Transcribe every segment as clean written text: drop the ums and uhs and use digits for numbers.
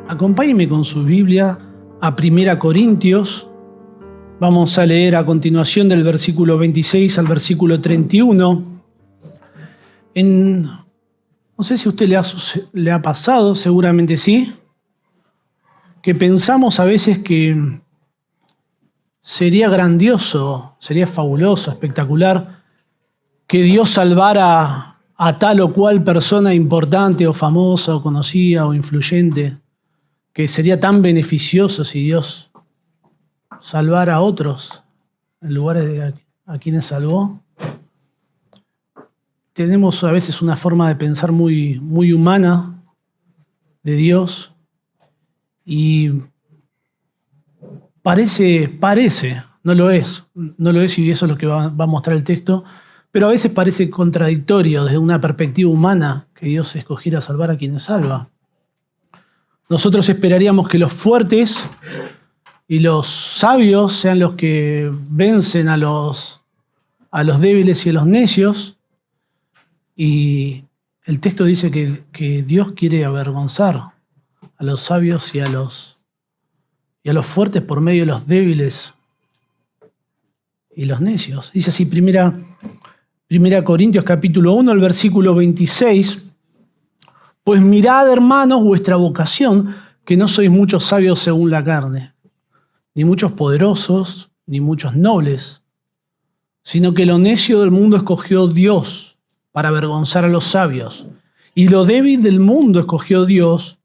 Acompáñenme con su Biblia a 1 Corintios. Vamos a leer a continuación del versículo 26 al versículo 31. No sé si a usted le ha pasado, seguramente sí, que pensamos a veces que sería grandioso, sería fabuloso, espectacular, que Dios salvara a tal o cual persona importante o famosa o conocida o influyente, que sería tan beneficioso si Dios salvara a otros en lugar de a quienes salvó. Tenemos a veces una forma de pensar muy, muy humana de Dios y parece, no lo es y eso es lo que va a mostrar el texto, pero a veces parece contradictorio desde una perspectiva humana que Dios escogiera salvar a quienes salva. Nosotros esperaríamos que los fuertes y los sabios sean los que vencen a los débiles y a los necios, y el texto dice que Dios quiere avergonzar a los sabios y a los fuertes por medio de los débiles y los necios. Dice así, 1 Corintios capítulo 1, el versículo 26, pues mirad, hermanos, vuestra vocación, que no sois muchos sabios según la carne, ni muchos poderosos, ni muchos nobles, sino que lo necio del mundo escogió Dios para avergonzar a los sabios, y lo débil del mundo escogió Dios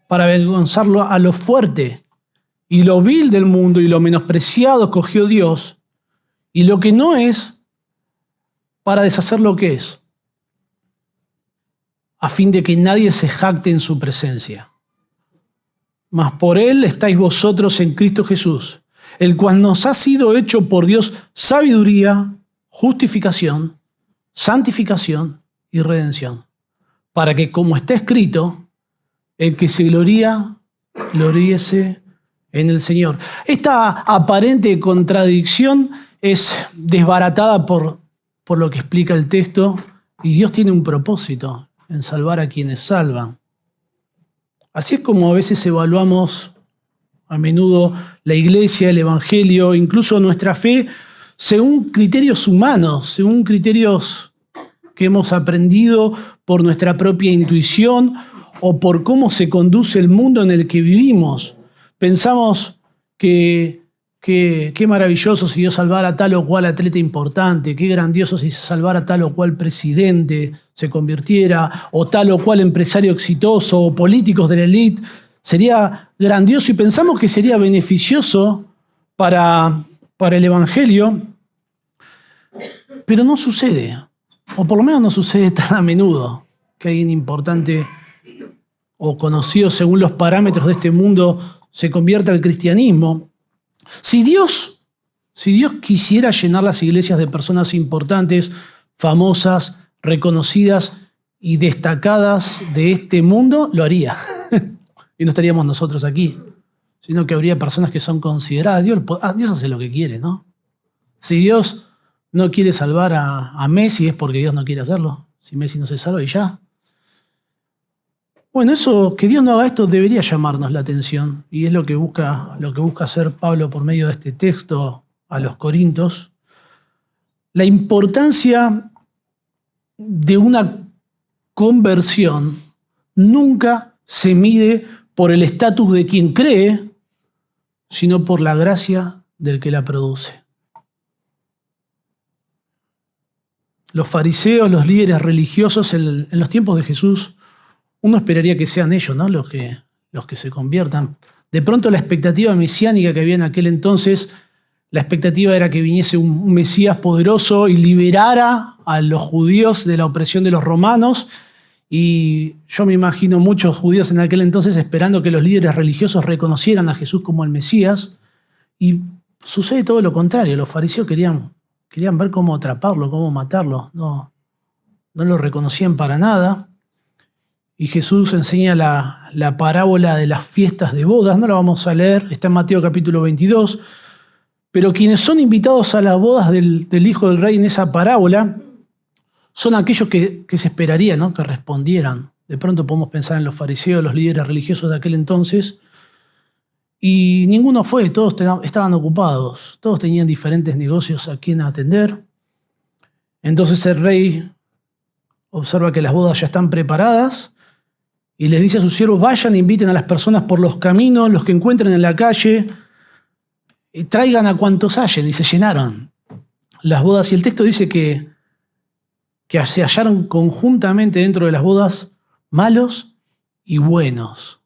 para avergonzarlo a lo fuerte, y lo vil del mundo y lo menospreciado escogió Dios, y lo que no es, para deshacer lo que es, a fin de que nadie se jacte en su presencia. Mas por él estáis vosotros en Cristo Jesús, el cual nos ha sido hecho por Dios sabiduría, justificación, santificación y redención, para que, como está escrito, el que se gloría, gloríese en el Señor. Esta aparente contradicción es desbaratada por lo que explica el texto, y Dios tiene un propósito en salvar a quienes salvan. Así es como a veces evaluamos a menudo la iglesia, el evangelio, incluso nuestra fe, según criterios humanos, según criterios que hemos aprendido por nuestra propia intuición o por cómo se conduce el mundo en el que vivimos. Pensamos que qué maravilloso si Dios salvara a tal o cual atleta importante, qué grandioso si se salvara a tal o cual presidente, se convirtiera, o tal o cual empresario exitoso, o políticos de la élite. Sería grandioso y pensamos que sería beneficioso para el evangelio, pero no sucede, o por lo menos no sucede tan a menudo que alguien importante o conocido según los parámetros de este mundo se convierta al cristianismo. Si Dios quisiera llenar las iglesias de personas importantes, famosas, reconocidas y destacadas de este mundo, lo haría. Y no estaríamos nosotros aquí, sino que habría personas que son consideradas. Dios hace lo que quiere, ¿no? Si Dios no quiere salvar a Messi es porque Dios no quiere hacerlo. Si Messi no se salva y ya. Bueno, eso, que Dios no haga esto debería llamarnos la atención, y es lo que busca hacer Pablo por medio de este texto a los Corintios. La importancia de una conversión nunca se mide por el estatus de quien cree, sino por la gracia del que la produce. Los fariseos, los líderes religiosos en los tiempos de Jesús, uno esperaría que sean ellos, ¿no? los que se conviertan. De pronto la expectativa mesiánica que había en aquel entonces, la expectativa era que viniese un Mesías poderoso y liberara a los judíos de la opresión de los romanos. Y yo me imagino muchos judíos en aquel entonces esperando que los líderes religiosos reconocieran a Jesús como el Mesías. Y sucede todo lo contrario. Los fariseos querían ver cómo atraparlo, cómo matarlo. No lo reconocían para nada. Y Jesús enseña la parábola de las fiestas de bodas. No la vamos a leer, está en Mateo capítulo 22. Pero quienes son invitados a las bodas del Hijo del Rey en esa parábola son aquellos que se esperaría, ¿no? Que respondieran De pronto podemos pensar en los fariseos, los líderes religiosos de aquel entonces, y ninguno fue, todos estaban ocupados, todos tenían diferentes negocios a quien atender. Entonces el rey observa que las bodas ya están preparadas y les dice a sus siervos: vayan, inviten a las personas por los caminos, los que encuentren en la calle, y traigan a cuantos hallen. Y se llenaron las bodas. Y el texto dice que se hallaron conjuntamente dentro de las bodas malos y buenos.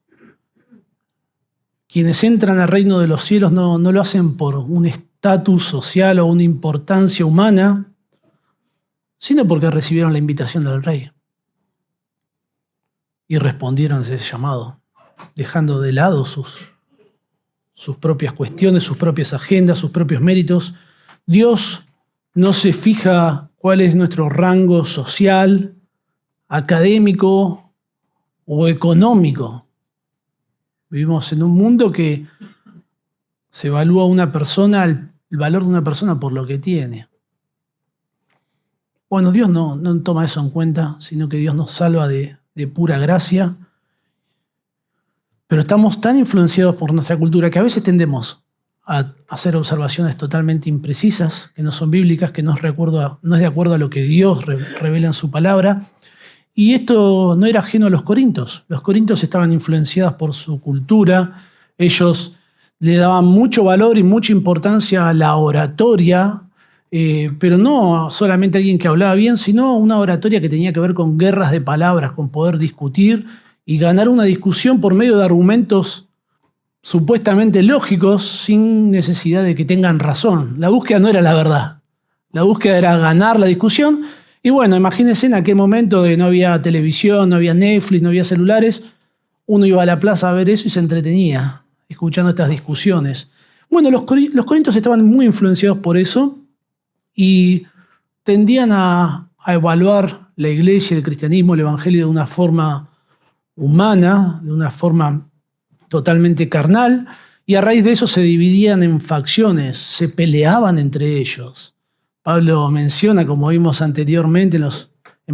Quienes entran al reino de los cielos no lo hacen por un estatus social o una importancia humana, sino porque recibieron la invitación del rey y respondieron a ese llamado, dejando de lado sus propias cuestiones, sus propias agendas, sus propios méritos. Dios no se fija cuál es nuestro rango social, académico o económico. Vivimos en un mundo que se evalúa una persona, el valor de una persona por lo que tiene. Bueno, Dios no toma eso en cuenta, sino que Dios nos salva de pura gracia. Pero estamos tan influenciados por nuestra cultura que a veces tendemos a hacer observaciones totalmente imprecisas, que no son bíblicas, que no es de acuerdo a lo que Dios revela en su palabra. Y esto no era ajeno a los corintios. Los corintios estaban influenciados por su cultura. Ellos le daban mucho valor y mucha importancia a la oratoria, pero no solamente alguien que hablaba bien, sino una oratoria que tenía que ver con guerras de palabras, con poder discutir y ganar una discusión por medio de argumentos supuestamente lógicos sin necesidad de que tengan razón. La búsqueda no era la verdad. La búsqueda era ganar la discusión. Y bueno, imagínense en aquel momento que no había televisión, no había Netflix, no había celulares. Uno iba a la plaza a ver eso y se entretenía escuchando estas discusiones. Bueno, los corintios estaban muy influenciados por eso y tendían a evaluar la iglesia, el cristianismo, el evangelio de una forma humana, de una forma totalmente carnal, y a raíz de eso se dividían en facciones, se peleaban entre ellos. Pablo menciona, como vimos anteriormente en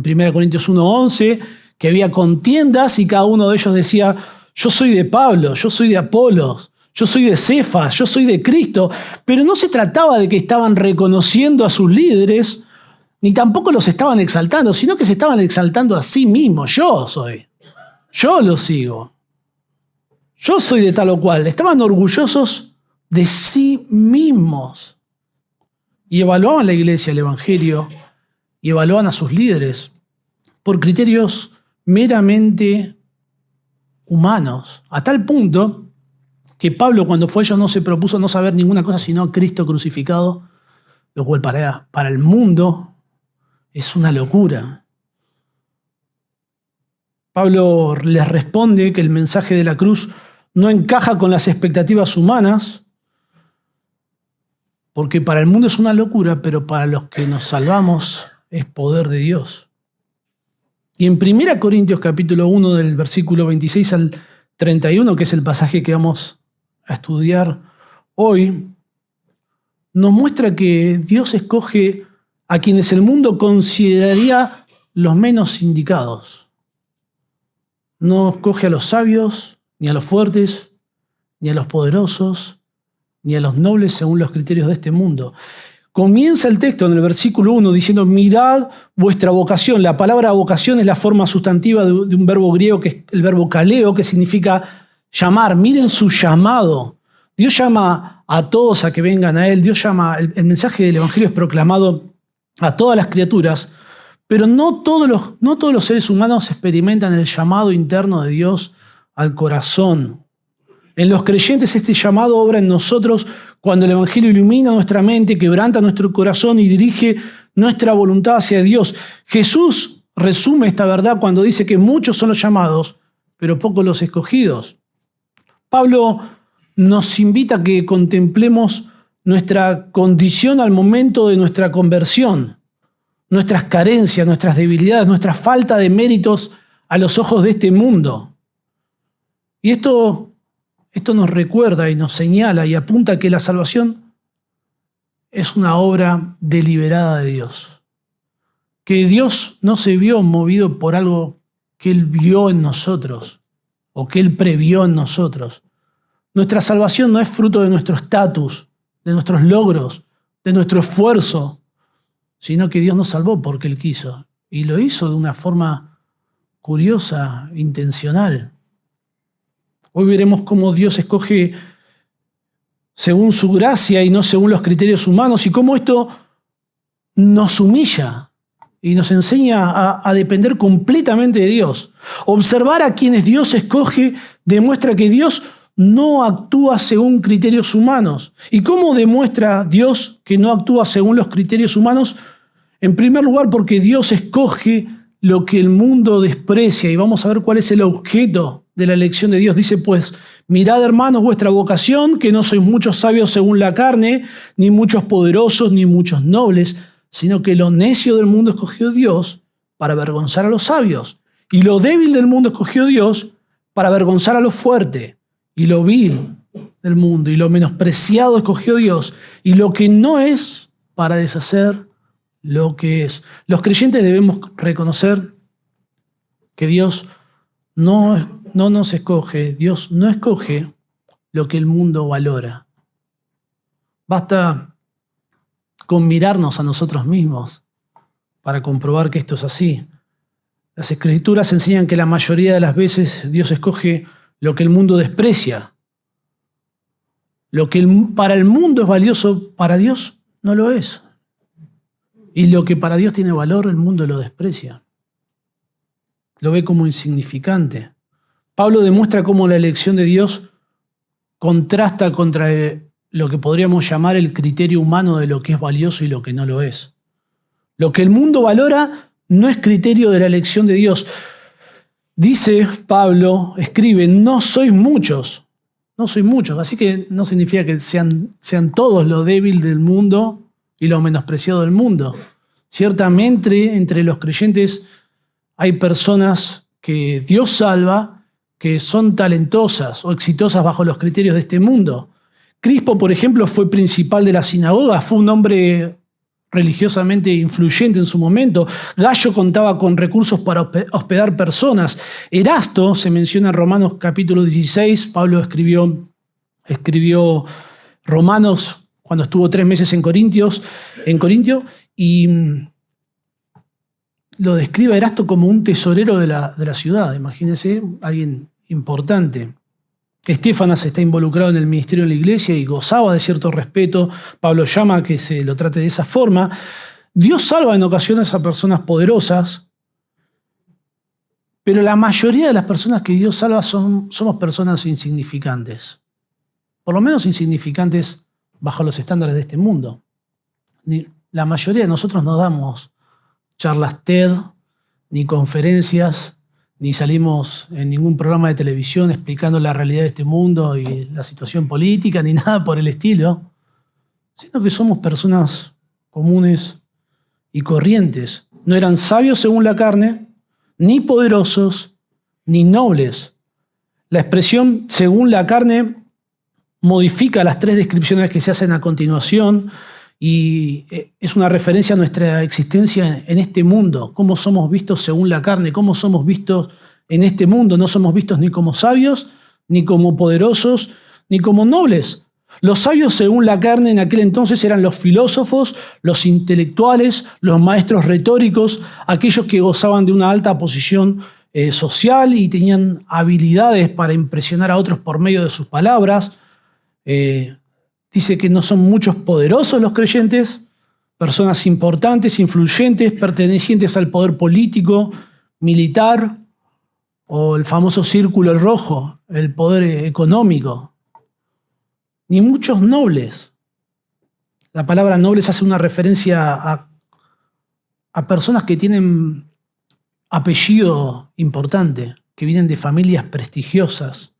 1 Corintios 1:11, que había contiendas y cada uno de ellos decía: yo soy de Pablo, yo soy de Apolos, yo soy de Cefas, yo soy de Cristo. Pero no se trataba de que estaban reconociendo a sus líderes, ni tampoco los estaban exaltando, sino que se estaban exaltando a sí mismos. Yo lo sigo. Yo soy de tal o cual. Estaban orgullosos de sí mismos. Y evaluaban la iglesia, el evangelio, y evaluaban a sus líderes por criterios meramente humanos. A tal punto que Pablo, cuando fue ellos, no se propuso no saber ninguna cosa sino a Cristo crucificado, lo cual para el mundo es una locura. Pablo les responde que el mensaje de la cruz no encaja con las expectativas humanas, porque para el mundo es una locura, pero para los que nos salvamos es poder de Dios. Y en 1 Corintios capítulo 1, del versículo 26 al 31, que es el pasaje que vamos a estudiar hoy, nos muestra que Dios escoge a quienes el mundo consideraría los menos indicados. No escoge a los sabios, ni a los fuertes, ni a los poderosos, ni a los nobles según los criterios de este mundo. Comienza el texto en el versículo 1 diciendo: mirad vuestra vocación. La palabra vocación es la forma sustantiva de un verbo griego, que es el verbo kaleo, que significa llamar. Miren su llamado. Dios llama a todos a que vengan a Él. Dios llama, el mensaje del evangelio es proclamado a todas las criaturas, pero no todos los seres humanos experimentan el llamado interno de Dios al corazón. En los creyentes este llamado obra en nosotros cuando el evangelio ilumina nuestra mente, quebranta nuestro corazón y dirige nuestra voluntad hacia Dios. Jesús resume esta verdad cuando dice que muchos son los llamados, pero pocos los escogidos. Pablo nos invita a que contemplemos nuestra condición al momento de nuestra conversión, nuestras carencias, nuestras debilidades, nuestra falta de méritos a los ojos de este mundo. Y esto nos recuerda y nos señala y apunta a que la salvación es una obra deliberada de Dios. Que Dios no se vio movido por algo que Él vio en nosotros o que Él previó en nosotros. Nuestra salvación no es fruto de nuestro estatus, de nuestros logros, de nuestro esfuerzo, sino que Dios nos salvó porque Él quiso. Y lo hizo de una forma curiosa, intencional. Hoy veremos cómo Dios escoge según su gracia y no según los criterios humanos, y cómo esto nos humilla y nos enseña a depender completamente de Dios. Observar a quienes Dios escoge demuestra que Dios no actúa según criterios humanos. ¿Y cómo demuestra Dios que no actúa según los criterios humanos? En primer lugar, porque Dios escoge lo que el mundo desprecia, y vamos a ver cuál es el objeto de la elección de Dios. Dice, pues, mirad, hermanos, vuestra vocación, que no sois muchos sabios según la carne, ni muchos poderosos, ni muchos nobles, sino que lo necio del mundo escogió Dios para avergonzar a los sabios, y lo débil del mundo escogió Dios para avergonzar a lo fuerte, y lo vil del mundo y lo menospreciado escogió Dios, y lo que no es para deshacer lo que es. Los creyentes debemos reconocer que Dios no nos escoge, Dios no escoge lo que el mundo valora. Basta con mirarnos a nosotros mismos para comprobar que esto es así. Las Escrituras enseñan que la mayoría de las veces Dios escoge lo que el mundo desprecia. Lo que para el mundo es valioso, para Dios no lo es. Y lo que para Dios tiene valor, el mundo lo desprecia. Lo ve como insignificante. Pablo demuestra cómo la elección de Dios contrasta contra lo que podríamos llamar el criterio humano de lo que es valioso y lo que no lo es. Lo que el mundo valora no es criterio de la elección de Dios. Dice Pablo, escribe, no sois muchos, así que no significa que sean todos lo débil del mundo y lo menospreciado del mundo. Ciertamente entre los creyentes hay personas que Dios salva, que son talentosas o exitosas bajo los criterios de este mundo. Crispo, por ejemplo, fue principal de la sinagoga, fue un hombre religiosamente influyente en su momento. Gallo contaba con recursos para hospedar personas. Erasto, se menciona en Romanos capítulo 16, Pablo escribió Romanos cuando estuvo 3 meses en Corintio, y lo describe a Erasto como un tesorero de la ciudad. Imagínense, alguien importante. Estéfanas está involucrado en el ministerio de la iglesia y gozaba de cierto respeto. Pablo llama a que se lo trate de esa forma. Dios salva en ocasiones a personas poderosas, pero la mayoría de las personas que Dios salva somos personas insignificantes. Por lo menos insignificantes bajo los estándares de este mundo. La mayoría de nosotros no damos charlas TED, ni conferencias, ni salimos en ningún programa de televisión explicando la realidad de este mundo y la situación política, ni nada por el estilo, sino que somos personas comunes y corrientes. No eran sabios según la carne, ni poderosos, ni nobles. La expresión según la carne modifica las 3 descripciones que se hacen a continuación y es una referencia a nuestra existencia en este mundo, cómo somos vistos según la carne, cómo somos vistos en este mundo. No somos vistos ni como sabios, ni como poderosos, ni como nobles. Los sabios según la carne en aquel entonces eran los filósofos, los intelectuales, los maestros retóricos, aquellos que gozaban de una alta posición social y tenían habilidades para impresionar a otros por medio de sus palabras. Dice que no son muchos poderosos los creyentes, personas importantes, influyentes, pertenecientes al poder político, militar, o el famoso círculo rojo, el poder económico. Ni muchos nobles. La palabra nobles hace una referencia a personas que tienen apellido importante, que vienen de familias prestigiosas,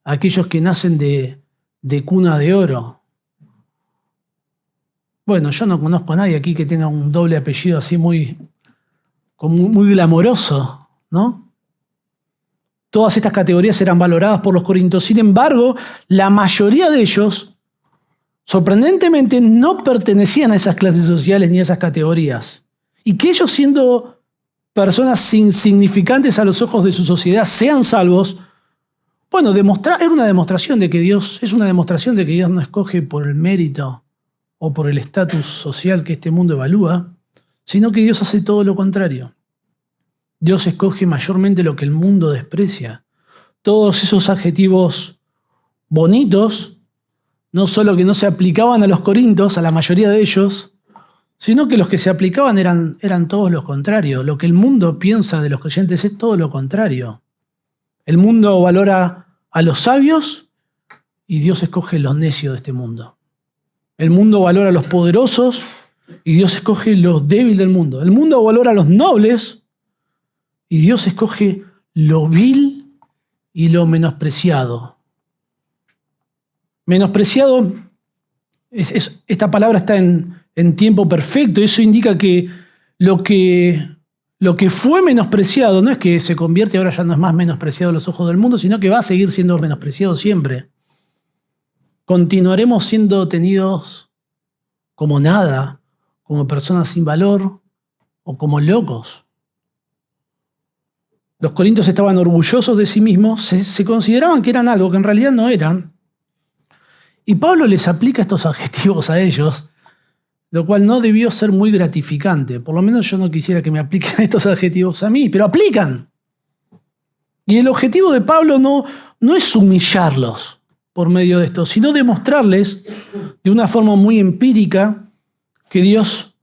aquellos que nacen de cuna de oro. Bueno, yo no conozco a nadie aquí que tenga un doble apellido así muy glamoroso, ¿no? Todas estas categorías eran valoradas por los corintios. Sin embargo, la mayoría de ellos, sorprendentemente, no pertenecían a esas clases sociales ni a esas categorías. Y que ellos, siendo personas insignificantes a los ojos de su sociedad sean salvos, bueno, es una demostración de que Dios no escoge por el mérito o por el estatus social que este mundo evalúa, sino que Dios hace todo lo contrario. Dios escoge mayormente lo que el mundo desprecia. Todos esos adjetivos bonitos, no solo que no se aplicaban a los corintios, a la mayoría de ellos, sino que los que se aplicaban eran todos los contrarios. Lo que el mundo piensa de los creyentes es todo lo contrario. El mundo valora a los sabios y Dios escoge los necios de este mundo. El mundo valora a los poderosos y Dios escoge los débiles del mundo. El mundo valora a los nobles y Dios escoge lo vil y lo menospreciado. Menospreciado, esta palabra está en tiempo perfecto. Eso indica que lo que fue menospreciado no es que se convierte, ahora ya no es más menospreciado a los ojos del mundo, sino que va a seguir siendo menospreciado siempre. Continuaremos siendo tenidos como nada, como personas sin valor o como locos. Los corintios estaban orgullosos de sí mismos, se consideraban que eran algo que en realidad no eran. Y Pablo les aplica estos adjetivos a ellos, lo cual no debió ser muy gratificante. Por lo menos yo no quisiera que me apliquen estos adjetivos a mí, pero aplican. Y el objetivo de Pablo no es humillarlos por medio de esto, sino demostrarles de una forma muy empírica que Dios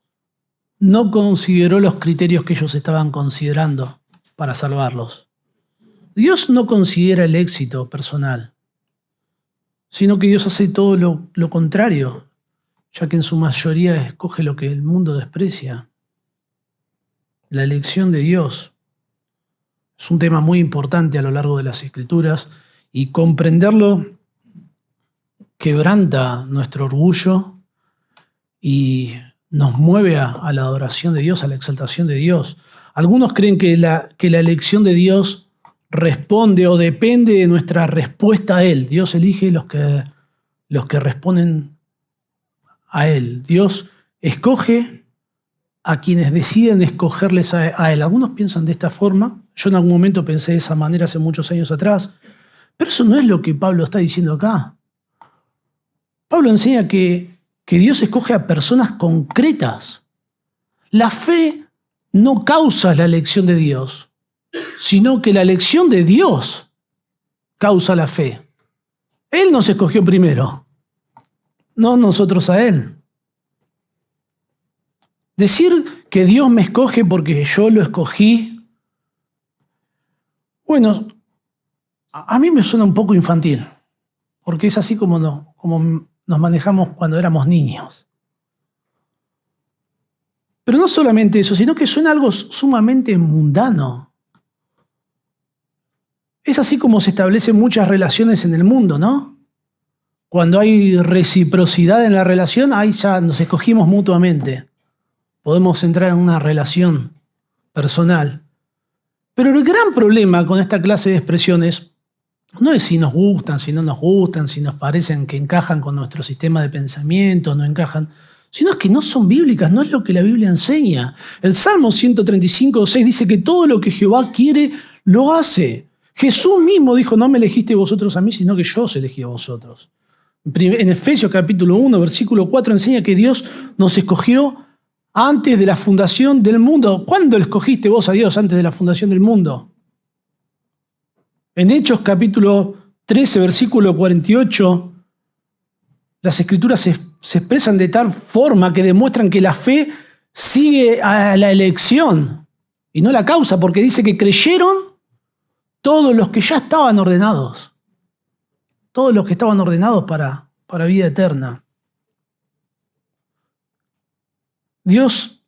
no consideró los criterios que ellos estaban considerando para salvarlos. Dios no considera el éxito personal, sino que Dios hace todo lo contrario, ya que en su mayoría escoge lo que el mundo desprecia. La elección de Dios es un tema muy importante a lo largo de las Escrituras y comprenderlo quebranta nuestro orgullo y nos mueve a la adoración de Dios, a la exaltación de Dios. Algunos creen que la elección de Dios responde o depende de nuestra respuesta a Él. Dios elige los que responden a Él. Dios escoge a quienes deciden escogerles a Él. Algunos piensan de esta forma. Yo en algún momento pensé de esa manera hace muchos años atrás. Pero eso no es lo que Pablo está diciendo acá. Pablo enseña que Dios escoge a personas concretas. La fe no causa la elección de Dios, sino que la elección de Dios causa la fe. Él nos escogió primero, no nosotros a Él. Decir que Dios me escoge porque yo lo escogí, bueno, a mí me suena un poco infantil, porque es así como nos manejamos cuando éramos niños. Pero no solamente eso, sino que suena algo sumamente mundano. Es así como se establecen muchas relaciones en el mundo, ¿no? Cuando hay reciprocidad en la relación, ahí ya nos escogimos mutuamente. Podemos entrar en una relación personal. Pero el gran problema con esta clase de expresiones no es si nos gustan, si no nos gustan, si nos parecen que encajan con nuestro sistema de pensamiento, no encajan, sino es que no son bíblicas, no es lo que la Biblia enseña. El Salmo 135:6 dice que todo lo que Jehová quiere, lo hace. Jesús mismo dijo, no me elegiste vosotros a mí, sino que yo os elegí a vosotros. En Efesios capítulo 1, versículo 4, enseña que Dios nos escogió antes de la fundación del mundo. ¿Cuándo escogiste vos a Dios antes de la fundación del mundo? En Hechos capítulo 13, versículo 48, las Escrituras se expresan de tal forma que demuestran que la fe sigue a la elección y no la causa, porque dice que creyeron todos los que ya estaban ordenados. Todos los que estaban ordenados para vida eterna. Dios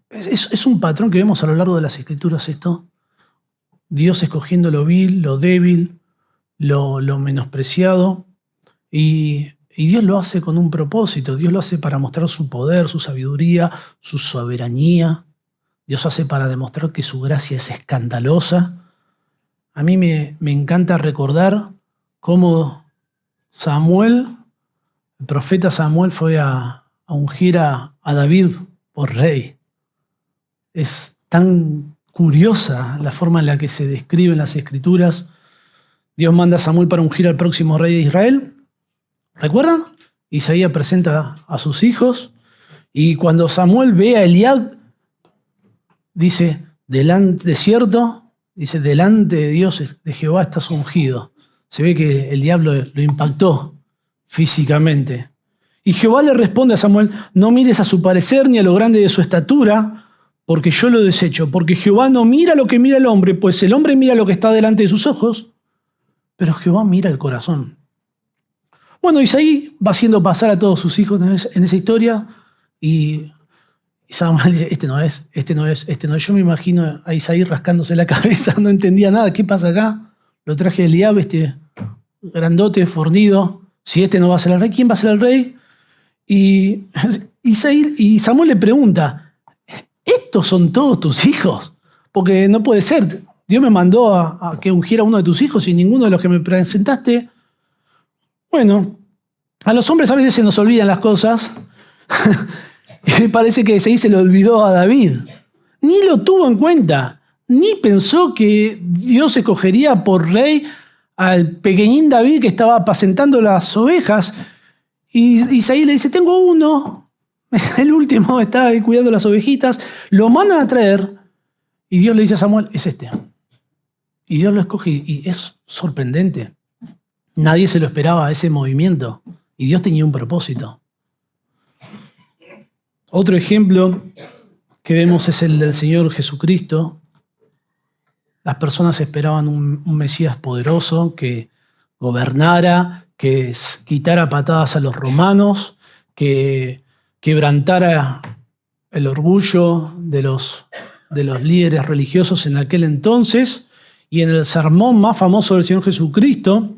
es un patrón que vemos a lo largo de las Escrituras esto. Dios escogiendo lo vil, lo débil, lo menospreciado. Y Dios lo hace con un propósito. Dios lo hace para mostrar su poder, su sabiduría, su soberanía. Dios hace para demostrar que su gracia es escandalosa. A mí me encanta recordar cómo Samuel, el profeta Samuel, fue a ungir a David por rey. Es tan curiosa la forma en la que se describen las Escrituras. Dios manda a Samuel para ungir al próximo rey de Israel. ¿Recuerdan? Isaías presenta a sus hijos y cuando Samuel ve a Eliab, dice, delante de Dios, de Jehová estás ungido. Se ve que el diablo lo impactó físicamente. Y Jehová le responde a Samuel, no mires a su parecer ni a lo grande de su estatura, porque yo lo desecho. Porque Jehová no mira lo que mira el hombre, pues el hombre mira lo que está delante de sus ojos, pero Jehová mira el corazón. Bueno, Isaí va haciendo pasar a todos sus hijos en esa historia y Samuel dice, este no es. Yo me imagino a Isaí rascándose la cabeza, no entendía nada. ¿Qué pasa acá? Lo traje de Eliab, grandote, fornido. Si este no va a ser el rey, ¿quién va a ser el rey? Y Samuel le pregunta, ¿estos son todos tus hijos? Porque no puede ser. Dios me mandó a que ungiera a uno de tus hijos y ninguno de los que me presentaste. Bueno, a los hombres a veces se nos olvidan las cosas. Y me parece que se le olvidó a David. Ni lo tuvo en cuenta. Ni pensó que Dios escogería por rey al pequeñín David que estaba apacentando las ovejas. Y Isaí le dice, tengo uno. El último está ahí cuidando las ovejitas. Lo mandan a traer. Y Dios le dice a Samuel, es este. Y Dios lo escoge. Y es sorprendente. Nadie se lo esperaba, ese movimiento. Y Dios tenía un propósito. Otro ejemplo que vemos es el del Señor Jesucristo. Las personas esperaban un Mesías poderoso que gobernara, que quitara patadas a los romanos, que quebrantara el orgullo de los líderes religiosos en aquel entonces. Y en el sermón más famoso del Señor Jesucristo,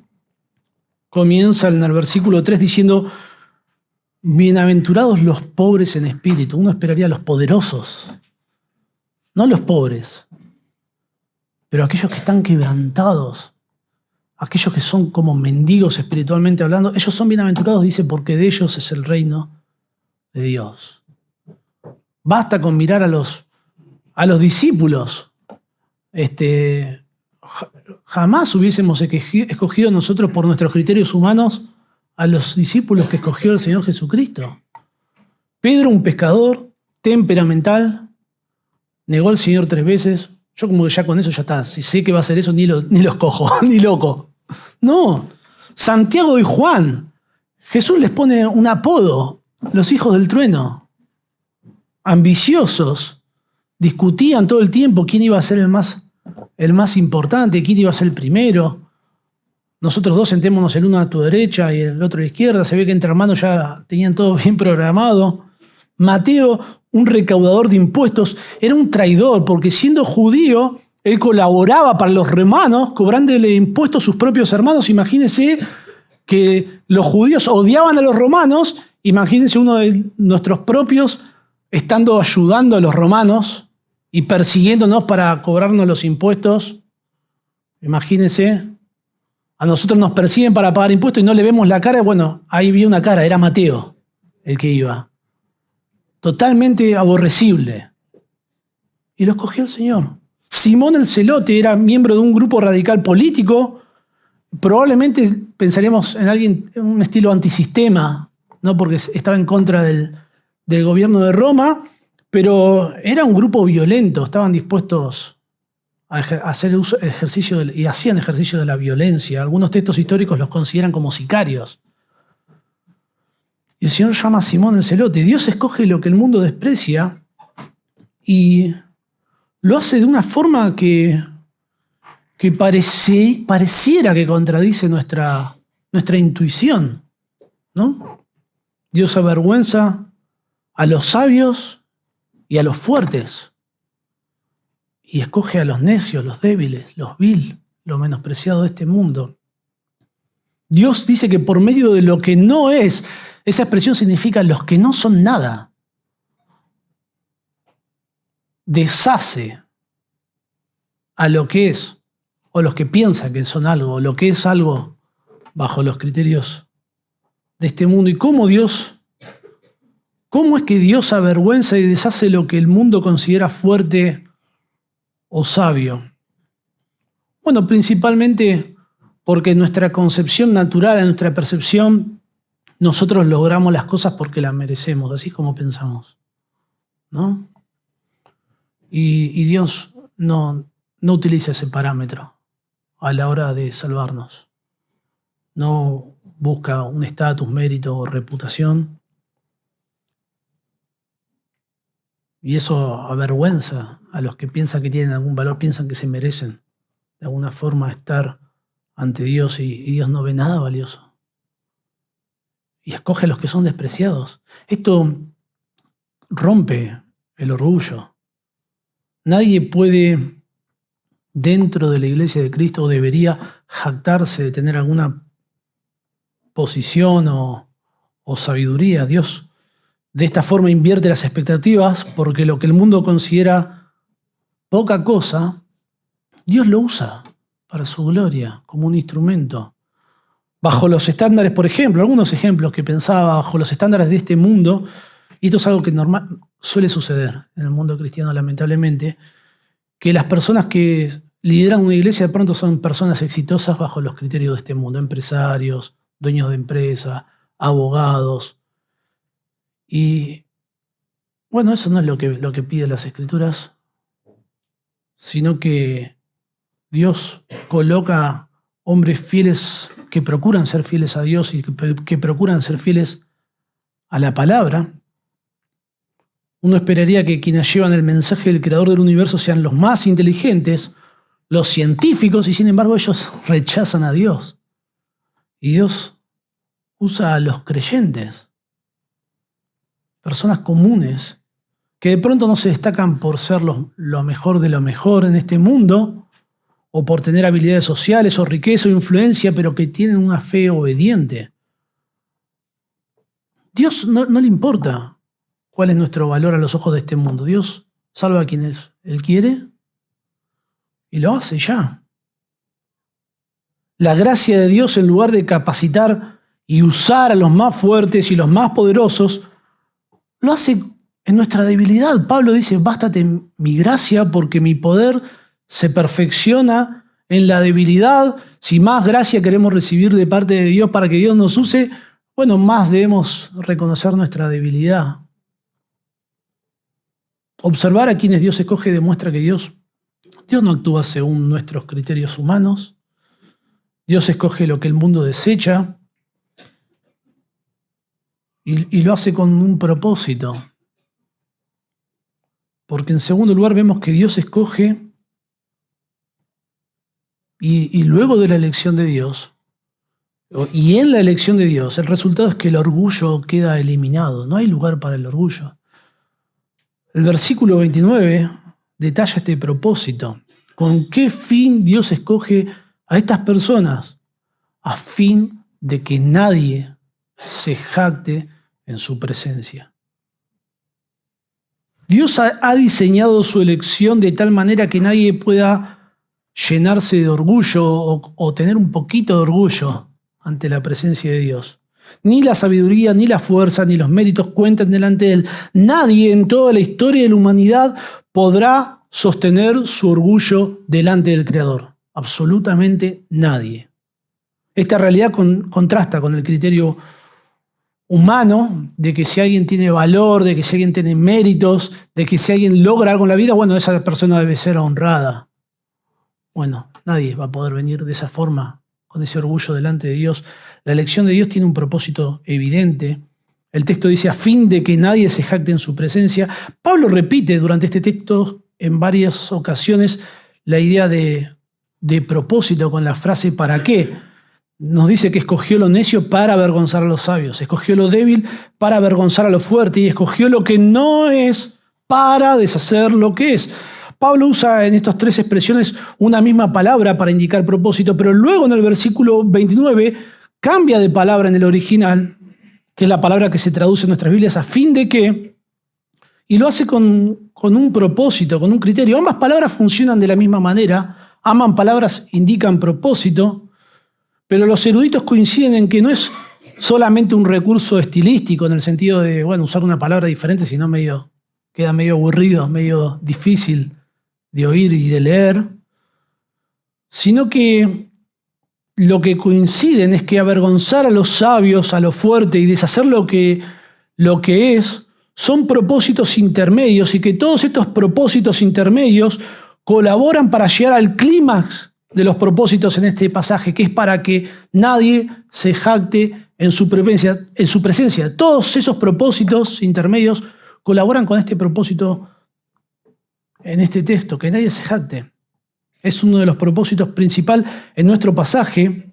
comienza en el versículo 3 diciendo, bienaventurados los pobres en espíritu. Uno esperaría a los poderosos, no los pobres, pero aquellos que están quebrantados, aquellos que son como mendigos espiritualmente hablando, ellos son bienaventurados, dice, porque de ellos es el reino de Dios. Basta con mirar a los discípulos. Jamás hubiésemos escogido nosotros por nuestros criterios humanos a los discípulos que escogió el Señor Jesucristo. Pedro, un pescador temperamental, negó al Señor 3 veces. Yo como que ya con eso ya está. Si sé que va a hacer eso, ni lo escojo, ni loco. No. Santiago y Juan. Jesús les pone un apodo, los hijos del trueno. Ambiciosos. Discutían todo el tiempo quién iba a ser el más importante, quién iba a ser el primero. Nosotros dos sentémonos el uno a tu derecha y el otro a la izquierda. Se ve que entre hermanos ya tenían todo bien programado. Mateo, un recaudador de impuestos, era un traidor porque siendo judío, él colaboraba para los romanos, cobrándole impuestos a sus propios hermanos. Imagínense que los judíos odiaban a los romanos. Imagínense uno de nuestros propios estando ayudando a los romanos y persiguiéndonos para cobrarnos los impuestos. Imagínense. A nosotros nos persiguen para pagar impuestos y no le vemos la cara. Bueno, ahí vi una cara, era Mateo el que iba. Totalmente aborrecible. Y lo escogió el Señor. Simón el Celote era miembro de un grupo radical político. Probablemente pensaríamos en alguien en un estilo antisistema, no porque estaba en contra del gobierno de Roma, pero era un grupo violento, estaban dispuestos a hacer ejercicio y hacían ejercicio de la violencia. Algunos textos históricos los consideran como sicarios. Y el Señor llama a Simón el Celote. Dios escoge lo que el mundo desprecia y lo hace de una forma que pareciera que contradice nuestra intuición, ¿no? Dios avergüenza a los sabios y a los fuertes. Y escoge a los necios, los débiles, los vil, lo menospreciado de este mundo. Dios dice que por medio de lo que no es, esa expresión significa los que no son nada, deshace a lo que es, o los que piensan que son algo, o lo que es algo bajo los criterios de este mundo. Y cómo Dios ¿Cómo es que Dios avergüenza y deshace lo que el mundo considera fuerte o sabio? Bueno, principalmente porque en nuestra concepción natural, en nuestra percepción, nosotros logramos las cosas porque las merecemos, así es como pensamos, ¿no? Y Dios no utiliza ese parámetro a la hora de salvarnos. No busca un estatus, mérito o reputación. Y eso avergüenza a los que piensan que tienen algún valor, piensan que se merecen de alguna forma estar ante Dios y Dios no ve nada valioso. Y escoge a los que son despreciados. Esto rompe el orgullo. Nadie puede, dentro de la iglesia de Cristo, debería jactarse de tener alguna posición o sabiduría. Dios de esta forma invierte las expectativas porque lo que el mundo considera poca cosa, Dios lo usa para su gloria, como un instrumento. Bajo los estándares, por ejemplo, algunos ejemplos que pensaba, bajo los estándares de este mundo, y esto es algo que suele suceder en el mundo cristiano, lamentablemente, que las personas que lideran una iglesia de pronto son personas exitosas bajo los criterios de este mundo, empresarios, dueños de empresa, abogados. Y bueno, eso no es lo que pide las Escrituras, sino que Dios coloca hombres fieles que procuran ser fieles a Dios y que procuran ser fieles a la palabra. Uno esperaría que quienes llevan el mensaje del Creador del universo sean los más inteligentes, los científicos, y sin embargo ellos rechazan a Dios. Y Dios usa a los creyentes, personas comunes, que de pronto no se destacan por ser lo mejor de lo mejor en este mundo, o por tener habilidades sociales, o riqueza, o influencia, pero que tienen una fe obediente. Dios no le importa cuál es nuestro valor a los ojos de este mundo. Dios salva a quienes Él quiere y lo hace ya. La gracia de Dios, en lugar de capacitar y usar a los más fuertes y los más poderosos, lo hace en nuestra debilidad. Pablo dice, bástate mi gracia porque mi poder se perfecciona en la debilidad. Si más gracia queremos recibir de parte de Dios para que Dios nos use, bueno, más debemos reconocer nuestra debilidad. Observar a quienes Dios escoge demuestra que Dios no actúa según nuestros criterios humanos. Dios escoge lo que el mundo desecha y lo hace con un propósito. Porque en segundo lugar vemos que Dios escoge y luego de la elección de Dios, y en la elección de Dios, el resultado es que el orgullo queda eliminado. No hay lugar para el orgullo. El versículo 29 detalla este propósito. ¿Con qué fin Dios escoge a estas personas? A fin de que nadie se jacte en su presencia. Dios ha diseñado su elección de tal manera que nadie pueda llenarse de orgullo o tener un poquito de orgullo ante la presencia de Dios. Ni la sabiduría, ni la fuerza, ni los méritos cuentan delante de Él. Nadie en toda la historia de la humanidad podrá sostener su orgullo delante del Creador. Absolutamente nadie. Esta realidad contrasta con el criterio humano de que si alguien tiene valor, de que si alguien tiene méritos, de que si alguien logra algo en la vida, bueno, esa persona debe ser honrada. Bueno, nadie va a poder venir de esa forma, con ese orgullo delante de Dios. La elección de Dios tiene un propósito evidente. El texto dice, a fin de que nadie se jacte en su presencia. Pablo repite durante este texto en varias ocasiones la idea de propósito con la frase ¿para qué? Nos dice que escogió lo necio para avergonzar a los sabios, escogió lo débil para avergonzar a lo fuerte y escogió lo que no es para deshacer lo que es. Pablo usa en estas tres expresiones una misma palabra para indicar propósito, pero luego en el versículo 29 cambia de palabra en el original, que es la palabra que se traduce en nuestras Biblias, a fin de que, y lo hace con un propósito, con un criterio. Ambas palabras funcionan de la misma manera, ambas palabras indican propósito, pero los eruditos coinciden en que no es solamente un recurso estilístico en el sentido de, usar una palabra diferente, sino queda medio aburrido, medio difícil de oír y de leer, sino que lo que coinciden es que avergonzar a los sabios, a lo fuerte y deshacer lo que es, son propósitos intermedios y que todos estos propósitos intermedios colaboran para llegar al clímax de los propósitos en este pasaje, que es para que nadie se jacte en su presencia. Todos esos propósitos intermedios colaboran con este propósito en este texto, que nadie se jacte. Es uno de los propósitos principales en nuestro pasaje.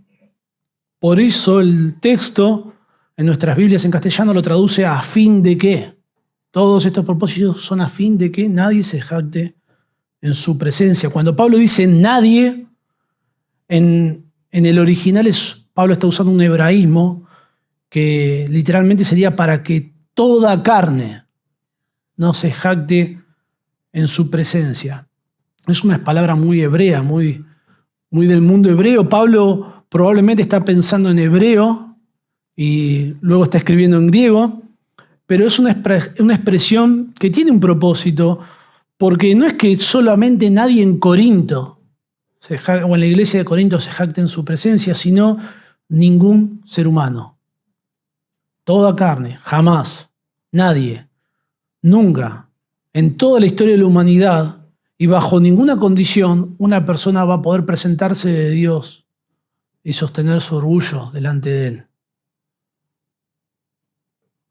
Por eso el texto en nuestras Biblias en castellano lo traduce a fin de que. Todos estos propósitos son a fin de que nadie se jacte en su presencia. Cuando Pablo dice nadie, en el original Pablo está usando un hebraísmo que literalmente sería para que toda carne no se jacte en su presencia. Es una palabra muy hebrea, muy del mundo hebreo. Pablo probablemente está pensando en hebreo y luego está escribiendo en griego, pero es una expresión que tiene un propósito, porque no es que solamente nadie en Corinto o en la iglesia de Corinto se jacte en su presencia, sino ningún ser humano. Toda carne, jamás, nadie, nunca, en toda la historia de la humanidad y bajo ninguna condición, una persona va a poder presentarse de Dios y sostener su orgullo delante de Él.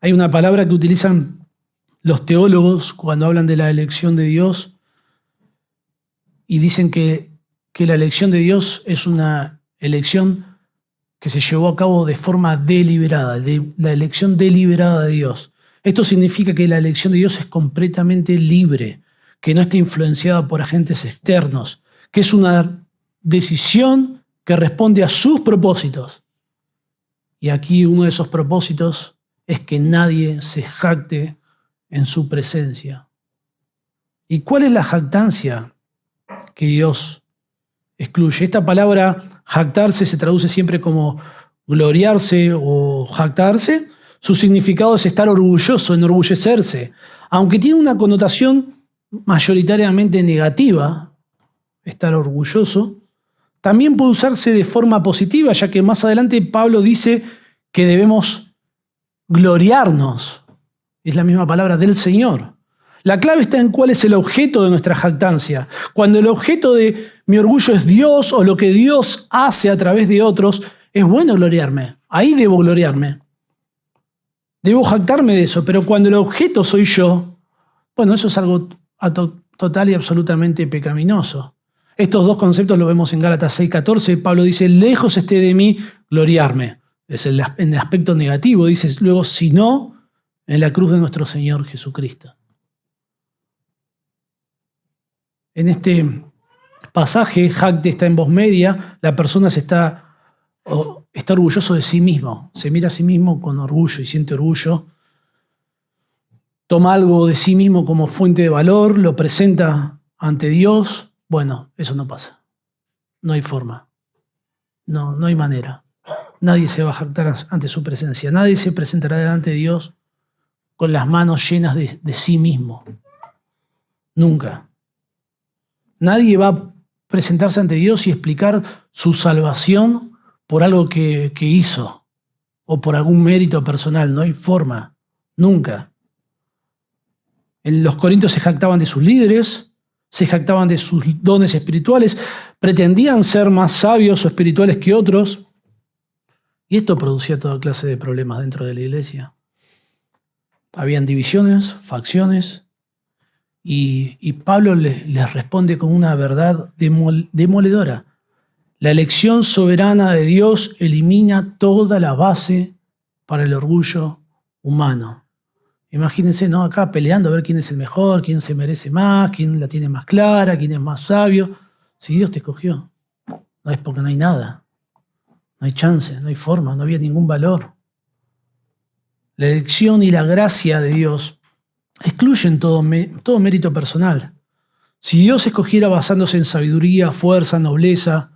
Hay una palabra que utilizan los teólogos cuando hablan de la elección de Dios y dicen que la elección de Dios es una elección que se llevó a cabo de forma deliberada, la elección deliberada de Dios. Esto significa que la elección de Dios es completamente libre, que no está influenciada por agentes externos, que es una decisión que responde a sus propósitos. Y aquí uno de esos propósitos es que nadie se jacte en su presencia. ¿Y cuál es la jactancia que Dios excluye? Esta palabra jactarse se traduce siempre como gloriarse o jactarse. Su significado es estar orgulloso, enorgullecerse. Aunque tiene una connotación mayoritariamente negativa, estar orgulloso, también puede usarse de forma positiva, ya que más adelante Pablo dice que debemos gloriarnos. Es la misma palabra del Señor. La clave está en cuál es el objeto de nuestra jactancia. Cuando el objeto de mi orgullo es Dios o lo que Dios hace a través de otros, es bueno gloriarme. Ahí debo gloriarme. Debo jactarme de eso. Pero cuando el objeto soy yo, eso es algo total y absolutamente pecaminoso. Estos dos conceptos los vemos en Gálatas 6:14. Pablo dice, lejos esté de mí gloriarme. Es en el aspecto negativo. Dice luego, sino en la cruz de nuestro Señor Jesucristo. En este pasaje, jacte está en voz media, la persona está orgulloso de sí mismo, se mira a sí mismo con orgullo y siente orgullo, toma algo de sí mismo como fuente de valor, lo presenta ante Dios. Eso no pasa, no hay forma, no hay manera. Nadie se va a jactar ante su presencia, nadie se presentará delante de Dios con las manos llenas de sí mismo, nunca. Nadie va a presentarse ante Dios y explicar su salvación por algo que hizo o por algún mérito personal. No hay forma, nunca. En los corintios se jactaban de sus líderes, se jactaban de sus dones espirituales, pretendían ser más sabios o espirituales que otros, y esto producía toda clase de problemas dentro de la iglesia. Habían divisiones, facciones, y Pablo les responde con una verdad demoledora. La elección soberana de Dios elimina toda la base para el orgullo humano. Imagínense, ¿no? Acá peleando a ver quién es el mejor, quién se merece más, quién la tiene más clara, quién es más sabio. Si Dios te escogió, no es porque no hay nada. No hay chance, no hay forma, no había ningún valor. La elección y la gracia de Dios excluyen todo mérito personal. Si Dios escogiera basándose en sabiduría, fuerza, nobleza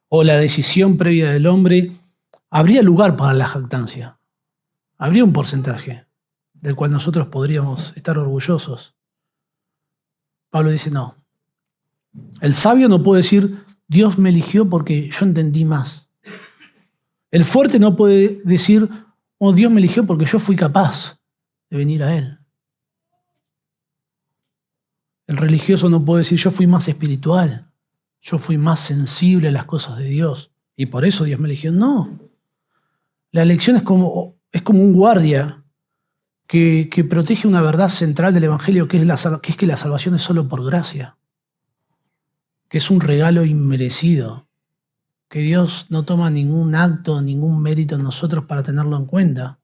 o la decisión previa del hombre, habría lugar para la jactancia. Habría un porcentaje del cual nosotros podríamos estar orgullosos. Pablo dice, no. El sabio no puede decir, Dios me eligió porque yo entendí más. El fuerte no puede decir, oh, Dios me eligió porque yo fui capaz de venir a Él. El religioso no puede decir, yo fui más espiritual, yo fui más sensible a las cosas de Dios y por eso Dios me eligió. No. La elección es como un guardia que protege una verdad central del Evangelio, que es que la salvación es solo por gracia, que es un regalo inmerecido, que Dios no toma ningún acto, ningún mérito en nosotros para tenerlo en cuenta.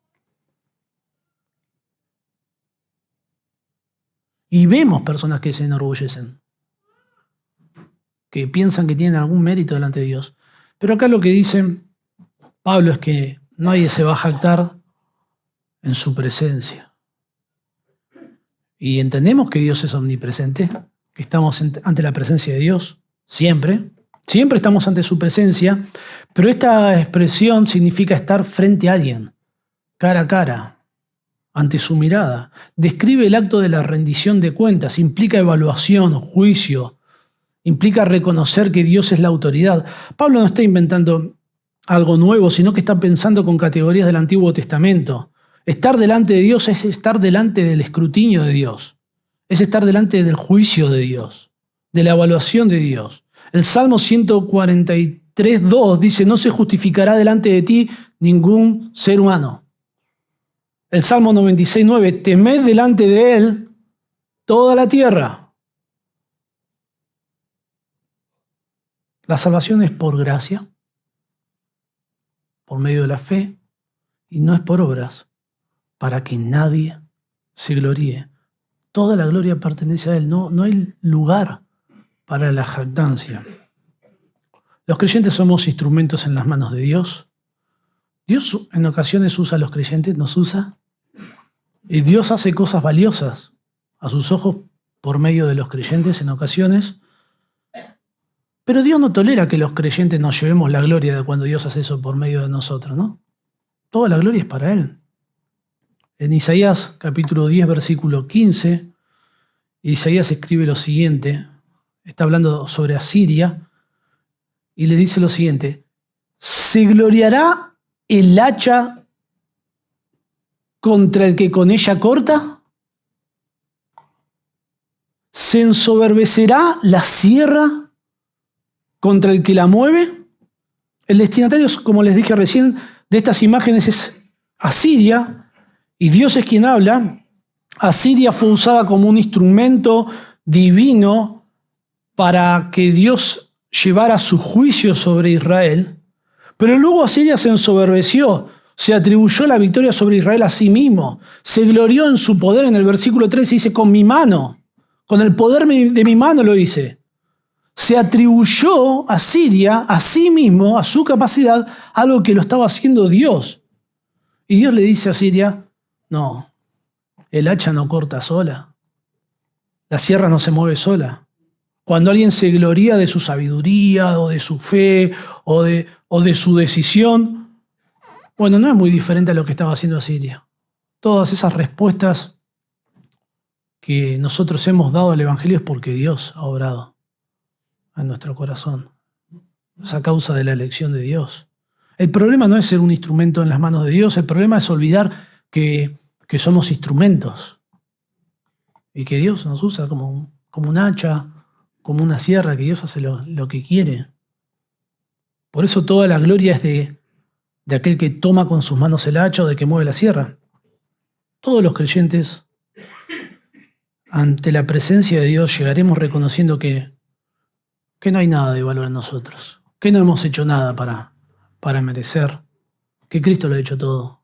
Y vemos personas que se enorgullecen, que piensan que tienen algún mérito delante de Dios. Pero acá lo que dice Pablo es que nadie se va a jactar en su presencia. Y entendemos que Dios es omnipresente, que estamos ante la presencia de Dios, siempre. Siempre estamos ante su presencia, pero esta expresión significa estar frente a alguien, cara a cara, ante su mirada. Describe el acto de la rendición de cuentas, implica evaluación, juicio, implica reconocer que Dios es la autoridad. Pablo no está inventando algo nuevo, sino que está pensando con categorías del Antiguo Testamento. Estar delante de Dios es estar delante del escrutinio de Dios, es estar delante del juicio de Dios, de la evaluación de Dios. El Salmo 143:2 dice, no se justificará delante de ti ningún ser humano. El Salmo 96:9, temed delante de Él toda la tierra. La salvación es por gracia, por medio de la fe, y no es por obras, para que nadie se gloríe. Toda la gloria pertenece a Él, no hay lugar para la jactancia. Los creyentes somos instrumentos en las manos de Dios. Dios en ocasiones usa a los creyentes, nos usa, y Dios hace cosas valiosas a sus ojos por medio de los creyentes en ocasiones, pero Dios no tolera que los creyentes nos llevemos la gloria de cuando Dios hace eso por medio de nosotros, ¿no? Toda la gloria es para Él. En Isaías capítulo 10, versículo 15, Isaías escribe lo siguiente, está hablando sobre Asiria, y le dice lo siguiente, ¿se gloriará el hacha contra el que con ella corta? ¿Se ensoberbecerá la sierra contra el que la mueve? El destinatario, como les dije recién, de estas imágenes es Asiria, y Dios es quien habla. Asiria fue usada como un instrumento divino para que Dios llevara su juicio sobre Israel, pero luego Asiria se ensoberbeció, se atribuyó la victoria sobre Israel a sí mismo, se glorió en su poder. En el versículo 13 dice, con mi mano, con el poder de mi mano lo hice. Se atribuyó a Asiria, a sí mismo, a su capacidad, algo que lo estaba haciendo Dios. Y Dios le dice a Asiria, no, el hacha no corta sola, la sierra no se mueve sola. Cuando alguien se gloría de su sabiduría o de su fe o de su decisión, bueno, no es muy diferente a lo que estaba haciendo Asiria. Todas esas respuestas que nosotros hemos dado al Evangelio es porque Dios ha obrado en nuestro corazón. Es a causa de la elección de Dios. El problema no es ser un instrumento en las manos de Dios, el problema es olvidar que somos instrumentos y que Dios nos usa como un hacha, como una sierra, que Dios hace lo que quiere. Por eso toda la gloria es de aquel que toma con sus manos el hacha o de que mueve la sierra. Todos los creyentes, ante la presencia de Dios, llegaremos reconociendo que no hay nada de valor en nosotros, que no hemos hecho nada para merecer, que Cristo lo ha hecho todo.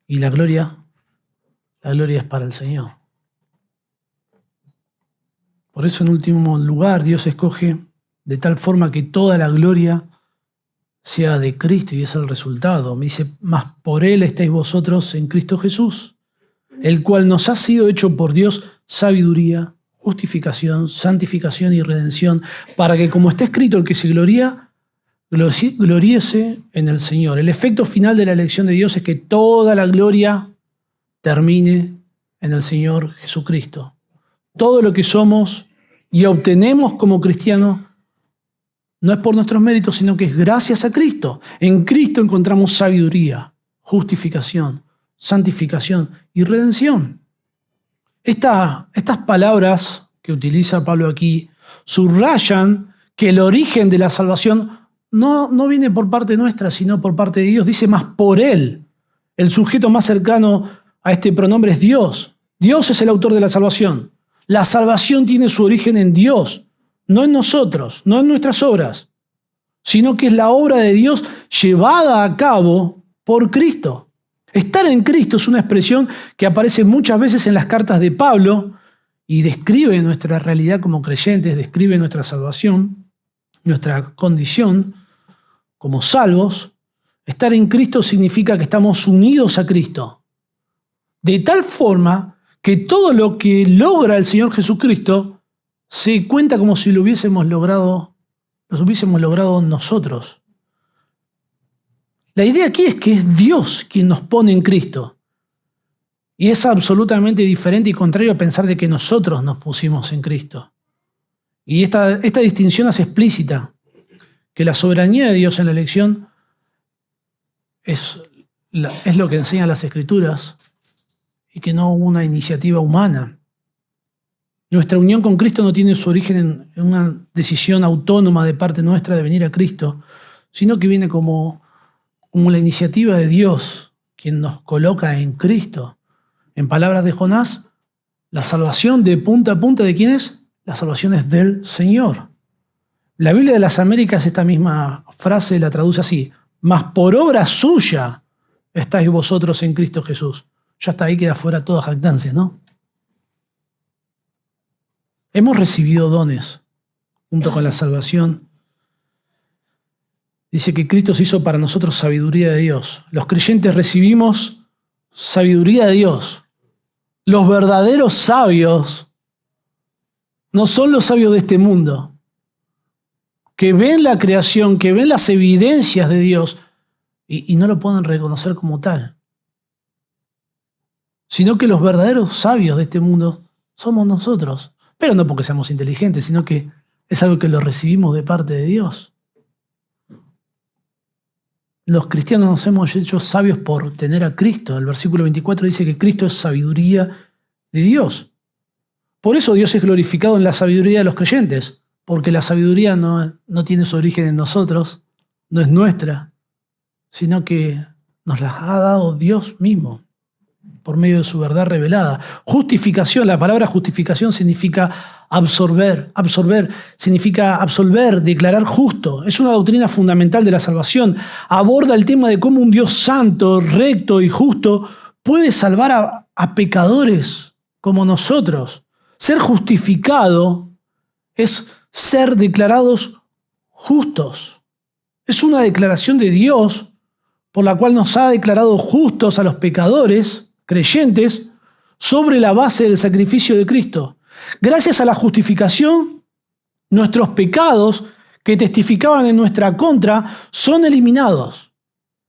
Y la gloria es para el Señor. Por eso, en último lugar, Dios escoge de tal forma que toda la gloria sea de Cristo, y es el resultado. Me dice, mas por Él estáis vosotros en Cristo Jesús, el cual nos ha sido hecho por Dios sabiduría, justificación, santificación y redención, para que, como está escrito, el que se gloría Gloríese en el Señor. El efecto final de la elección de Dios es que toda la gloria termine en el Señor Jesucristo. Todo lo que somos y obtenemos como cristianos no es por nuestros méritos, sino que es gracias a Cristo. En Cristo encontramos sabiduría, justificación, santificación y redención. Estas palabras que utiliza Pablo aquí subrayan que el origen de la salvación no viene por parte nuestra, sino por parte de Dios. Dice más por Él. El sujeto más cercano a este pronombre es Dios. Dios es el autor de la salvación. La salvación tiene su origen en Dios, no en nosotros, no en nuestras obras, sino que es la obra de Dios llevada a cabo por Cristo. Estar en Cristo es una expresión que aparece muchas veces en las cartas de Pablo y describe nuestra realidad como creyentes, describe nuestra salvación, nuestra condición como salvos. Estar en Cristo significa que estamos unidos a Cristo, de tal forma que todo lo que logra el Señor Jesucristo se cuenta como si lo hubiésemos logrado nosotros. La idea aquí es que es Dios quien nos pone en Cristo. Y es absolutamente diferente y contrario a pensar de que nosotros nos pusimos en Cristo. Y esta distinción hace explícita que la soberanía de Dios en la elección es lo que enseñan las Escrituras y que no una iniciativa humana. Nuestra unión con Cristo no tiene su origen en una decisión autónoma de parte nuestra de venir a Cristo, sino que viene como la iniciativa de Dios, quien nos coloca en Cristo. En palabras de Jonás, la salvación de punta a punta, ¿de quién es? La salvación es del Señor. La Biblia de las Américas esta misma frase la traduce así: mas por obra suya estáis vosotros en Cristo Jesús. Ya hasta ahí queda fuera toda jactancia, ¿no? Hemos recibido dones junto con la salvación. Dice que Cristo se hizo para nosotros sabiduría de Dios. Los creyentes recibimos sabiduría de Dios. Los verdaderos sabios no son los sabios de este mundo, que ven la creación, que ven las evidencias de Dios y no lo pueden reconocer como tal, sino que los verdaderos sabios de este mundo somos nosotros, pero no porque seamos inteligentes, sino que es algo que lo recibimos de parte de Dios. Los cristianos nos hemos hecho sabios por tener a Cristo. El versículo 24 dice que Cristo es sabiduría de Dios. Por eso Dios es glorificado en la sabiduría de los creyentes, porque la sabiduría no tiene su origen en nosotros, no es nuestra, sino que nos la ha dado Dios mismo por medio de su verdad revelada. Justificación, la palabra justificación significa absorber, significa absolver, declarar justo. Es una doctrina fundamental de la salvación. Aborda el tema de cómo un Dios santo, recto y justo puede salvar a pecadores como nosotros. Ser justificado es ser declarados justos. Es una declaración de Dios por la cual nos ha declarado justos a los pecadores creyentes sobre la base del sacrificio de Cristo. Gracias a la justificación, nuestros pecados que testificaban en nuestra contra son eliminados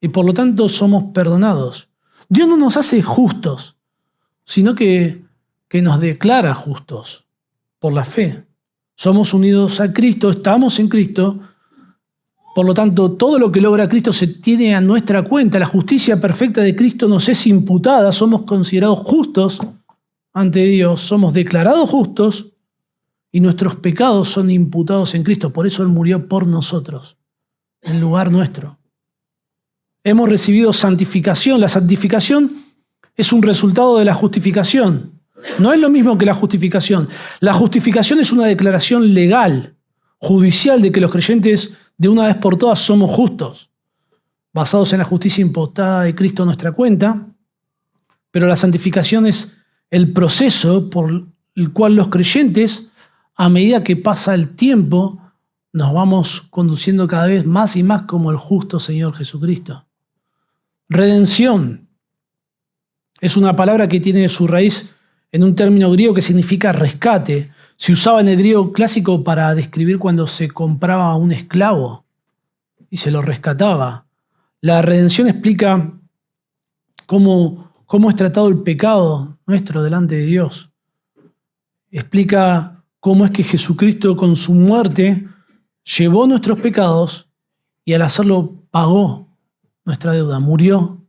y por lo tanto somos perdonados. Dios no nos hace justos, sino que nos declara justos por la fe. Somos unidos a Cristo, estamos en Cristo. Por lo tanto, todo lo que logra Cristo se tiene a nuestra cuenta. La justicia perfecta de Cristo nos es imputada. Somos considerados justos ante Dios. Somos declarados justos y nuestros pecados son imputados en Cristo. Por eso Él murió por nosotros, en lugar nuestro. Hemos recibido santificación. La santificación es un resultado de la justificación. No es lo mismo que la justificación. La justificación es una declaración legal, judicial, de que los creyentes de una vez por todas somos justos, basados en la justicia imputada de Cristo a nuestra cuenta, pero la santificación es el proceso por el cual los creyentes, a medida que pasa el tiempo, nos vamos conduciendo cada vez más y más como el justo Señor Jesucristo. Redención es una palabra que tiene su raíz en un término griego que significa rescate. Se usaba en el griego clásico para describir cuando se compraba a un esclavo. y se lo rescataba. La redención explica cómo es tratado el pecado nuestro delante de Dios. Explica cómo es que Jesucristo con su muerte llevó nuestros pecados y al hacerlo pagó nuestra deuda, murió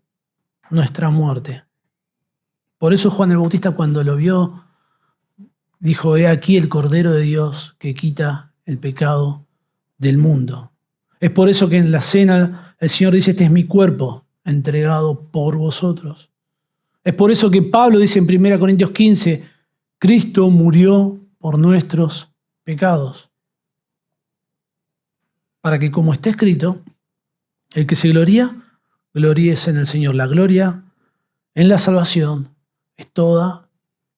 nuestra muerte. Por eso Juan el Bautista, cuando lo vio, dijo: he aquí el Cordero de Dios que quita el pecado del mundo. Es por eso que en la cena el Señor dice: este es mi cuerpo entregado por vosotros. Es por eso que Pablo dice en 1 Corintios 15, Cristo murió por nuestros pecados. Para que, como está escrito, el que se gloría, gloríese en el Señor. La gloria en la salvación es toda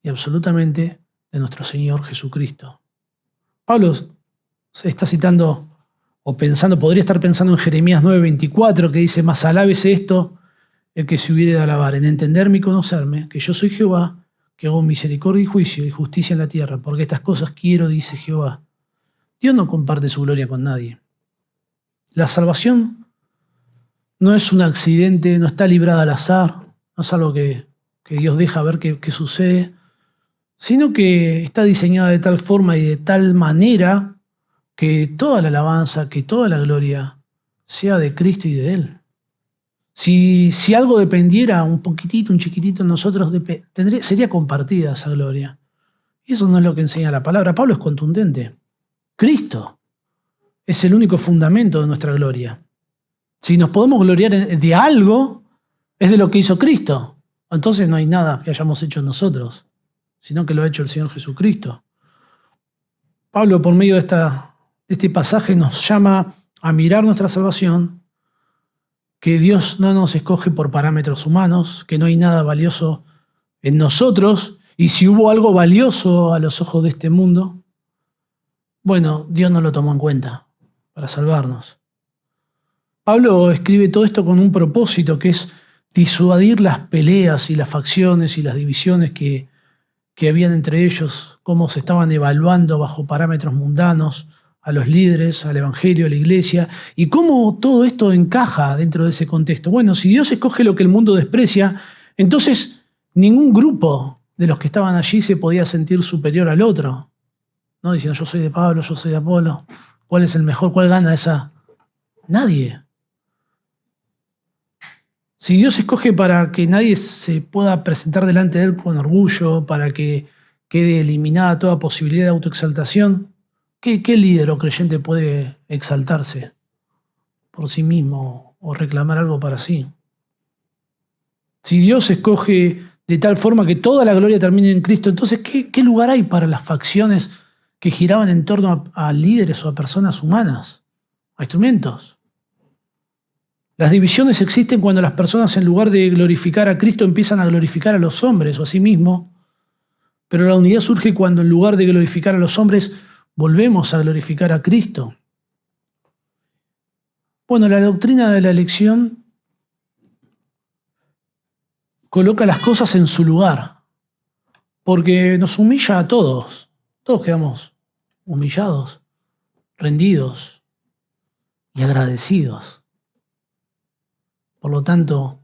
y absolutamente de nuestro Señor Jesucristo. Pablo se está citando o pensando, podría estar pensando en Jeremías 9:24, que dice: mas alábese esto el que se hubiere de alabar, en entenderme y conocerme, que yo soy Jehová, que hago misericordia y juicio y justicia en la tierra, porque estas cosas quiero, dice Jehová. Dios no comparte su gloria con nadie. La salvación no es un accidente, no está librada al azar, no es algo que Dios deja ver qué sucede, sino que está diseñada de tal forma y de tal manera que toda la alabanza, que toda la gloria sea de Cristo y de Él. Si algo dependiera un poquitito, un chiquitito en nosotros, sería compartida esa gloria. Y eso no es lo que enseña la palabra. Pablo es contundente. Cristo es el único fundamento de nuestra gloria. Si nos podemos gloriar de algo, es de lo que hizo Cristo. Entonces no hay nada que hayamos hecho nosotros, sino que lo ha hecho el Señor Jesucristo. Pablo, por medio de este pasaje, nos llama a mirar nuestra salvación, que Dios no nos escoge por parámetros humanos, que no hay nada valioso en nosotros, y si hubo algo valioso a los ojos de este mundo, bueno, Dios no lo tomó en cuenta para salvarnos. Pablo escribe todo esto con un propósito, que es disuadir las peleas y las facciones y las divisiones que habían entre ellos, cómo se estaban evaluando bajo parámetros mundanos a los líderes, al evangelio, a la iglesia, y cómo todo esto encaja dentro de ese contexto. Bueno, si Dios escoge lo que el mundo desprecia, entonces ningún grupo de los que estaban allí se podía sentir superior al otro, ¿no? Diciendo: yo soy de Pablo, yo soy de Apolo, ¿cuál es el mejor? ¿Cuál gana esa? Nadie. Si Dios escoge para que nadie se pueda presentar delante de Él con orgullo, para que quede eliminada toda posibilidad de autoexaltación, ¿qué líder o creyente puede exaltarse por sí mismo o reclamar algo para sí? Si Dios escoge de tal forma que toda la gloria termine en Cristo, entonces ¿qué lugar hay para las facciones que giraban en torno a líderes o a personas humanas, a instrumentos? Las divisiones existen cuando las personas, en lugar de glorificar a Cristo, empiezan a glorificar a los hombres o a sí mismos, pero la unidad surge cuando, en lugar de glorificar a los hombres, volvemos a glorificar a Cristo. Bueno, la doctrina de la elección coloca las cosas en su lugar, porque nos humilla a todos. Todos quedamos humillados, rendidos y agradecidos. Por lo tanto,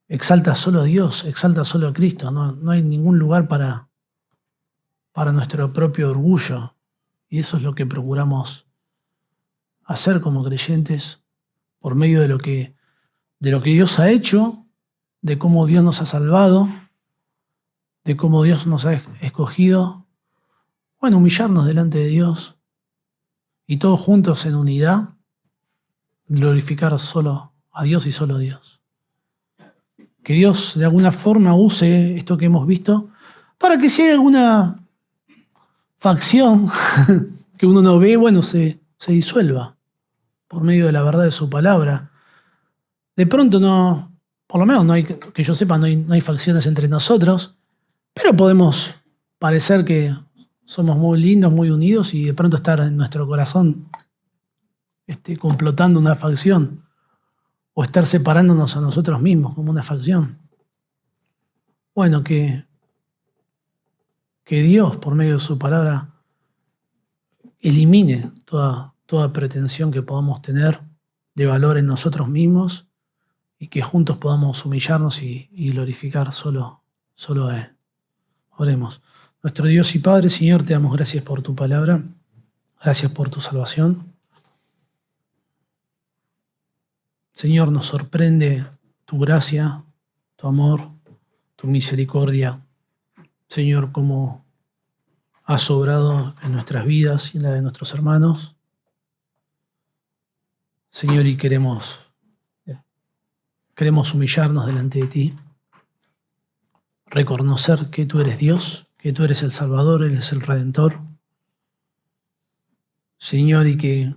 exalta solo a Dios, exalta solo a Cristo. No hay ningún lugar para nuestro propio orgullo. Y eso es lo que procuramos hacer como creyentes por medio de lo que Dios ha hecho, de cómo Dios nos ha salvado, de cómo Dios nos ha escogido. Bueno, humillarnos delante de Dios y todos juntos en unidad glorificar solo a Dios y solo a Dios. Que Dios de alguna forma use esto que hemos visto para que si hay alguna facción que uno no ve, bueno, se disuelva por medio de la verdad de su palabra. De pronto no, por lo menos no hay, que yo sepa, no hay facciones entre nosotros, pero podemos parecer que somos muy lindos, muy unidos y de pronto estar en nuestro corazón complotando una facción o estar separándonos a nosotros mismos como una facción. Bueno, que Dios, por medio de su palabra, elimine toda pretensión que podamos tener de valor en nosotros mismos y que juntos podamos humillarnos y glorificar solo a Él. Oremos. Nuestro Dios y Padre, Señor, te damos gracias por tu palabra, gracias por tu salvación. Señor, nos sorprende tu gracia, tu amor, tu misericordia. Señor, cómo has obrado en nuestras vidas y en la de nuestros hermanos. Señor, y queremos humillarnos delante de ti, reconocer que tú eres Dios, que tú eres el Salvador, eres el Redentor. Señor, y que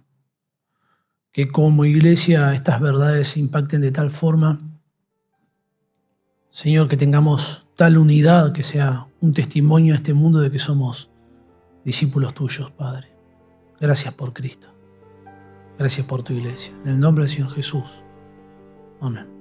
como iglesia estas verdades impacten de tal forma, Señor, que tengamos tal unidad que sea un testimonio a este mundo de que somos discípulos tuyos, Padre. Gracias por Cristo. Gracias por tu iglesia. En el nombre del Señor Jesús. Amén.